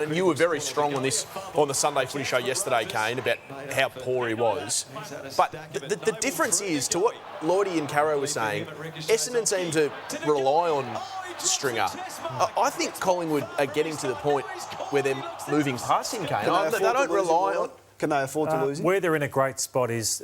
And you were very strong on this on the Sunday Footy Show yesterday, Kane, about how poor he was. But the difference is, to what Lloydie and Caro were saying, Essendon seem to rely on Stringer. I think Collingwood are getting to the point where they're moving past him, Kane. They don't rely on... Can they afford to lose him? Where they're in a great spot is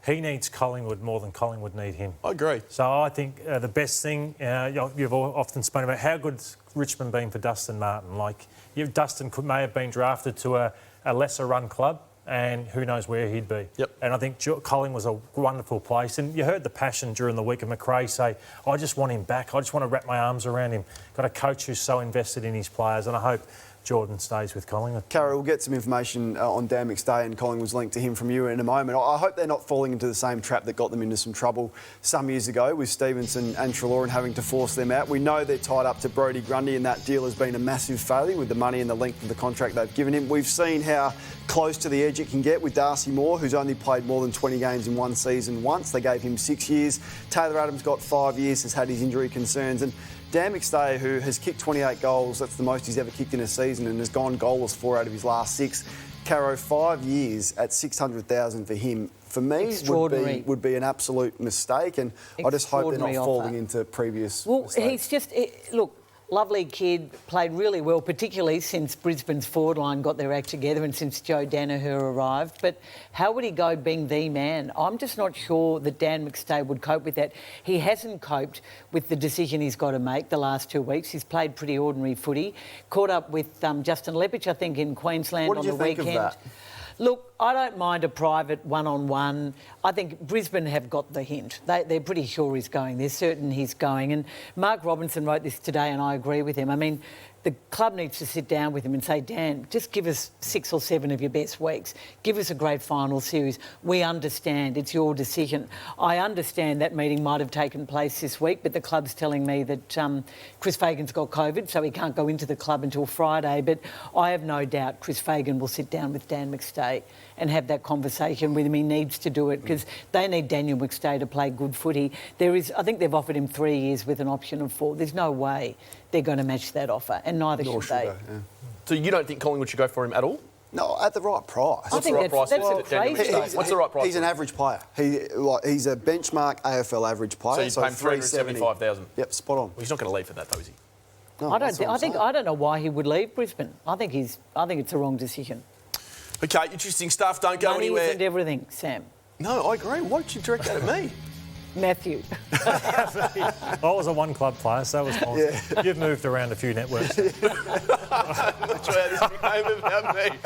he needs Collingwood more than Collingwood need him. I agree. So I think the best thing, you've often spoken about how good's Richmond been for Dustin Martin. Like, Dustin may have been drafted to a lesser-run club, and who knows where he'd be. Yep. And I think Collingwood was a wonderful place. And you heard the passion during the week of McRae say, I just want him back. I just want to wrap my arms around him. Got a coach who's so invested in his players, and I hope Jordan stays with Collingwood. Cara, we'll get some information on Dan McStay and Collingwood's link to him from you in a moment. I hope they're not falling into the same trap that got them into some trouble some years ago with Stevenson and Treloar and having to force them out. We know they're tied up to Brodie Grundy, and that deal has been a massive failure with the money and the length of the contract they've given him. We've seen how close to the edge it can get with Darcy Moore, who's only played more than 20 games in one season once. They gave him 6 years. Taylor Adams got 5 years, has had his injury concerns. And Dan McStay, who has kicked 28 goals, that's the most he's ever kicked in a season, and has gone goalless 4 out of his last 6. Caro, 5 years at $600,000 for him, for me, would be an absolute mistake, and I just hope they're not falling into previous mistakes. He's just... Look, lovely kid, played really well, particularly since Brisbane's forward line got their act together and since Joe Danaher arrived. But how would he go being the man? I'm just not sure that Dan McStay would cope with that. He hasn't coped with the decision he's got to make the last 2 weeks. He's played pretty ordinary footy. Caught up with Justin Lepich, I think, in Queensland on the weekend. What did you think of that? Look, I don't mind a private one-on-one. I think Brisbane have got the hint. They're pretty sure he's going. They're certain he's going. And Mark Robinson wrote this today, and I agree with him. I mean, the club needs to sit down with him and say, Dan, just give us 6 or 7 of your best weeks. Give us a great final series. We understand. It's your decision. I understand that meeting might have taken place this week, but the club's telling me that Chris Fagan's got COVID, so he can't go into the club until Friday. But I have no doubt Chris Fagan will sit down with Dan McStay and have that conversation with him. He needs to do it because they need Daniel McStay to play good footy. I think they've offered him 3 years with an option of 4. There's no way they're going to match that offer, and neither should they. Yeah. So you don't think Collingwood should go for him at all? No, at the right price. I think that's crazy. What's the right price? He's an average player. He's a benchmark AFL average player. So you'd pay him $375,000? Yep, spot on. Well, he's not going to leave for that, though, is he? No, I don't know why he would leave Brisbane. I think it's the wrong decision. Okay, interesting stuff. Don't go Money anywhere. isn't everything, Sam. No, I agree. Why did you direct that at me? Matthew. I was a one-club player, so was mine. Yeah. You've moved around a few networks. I'm not sure how this became about me.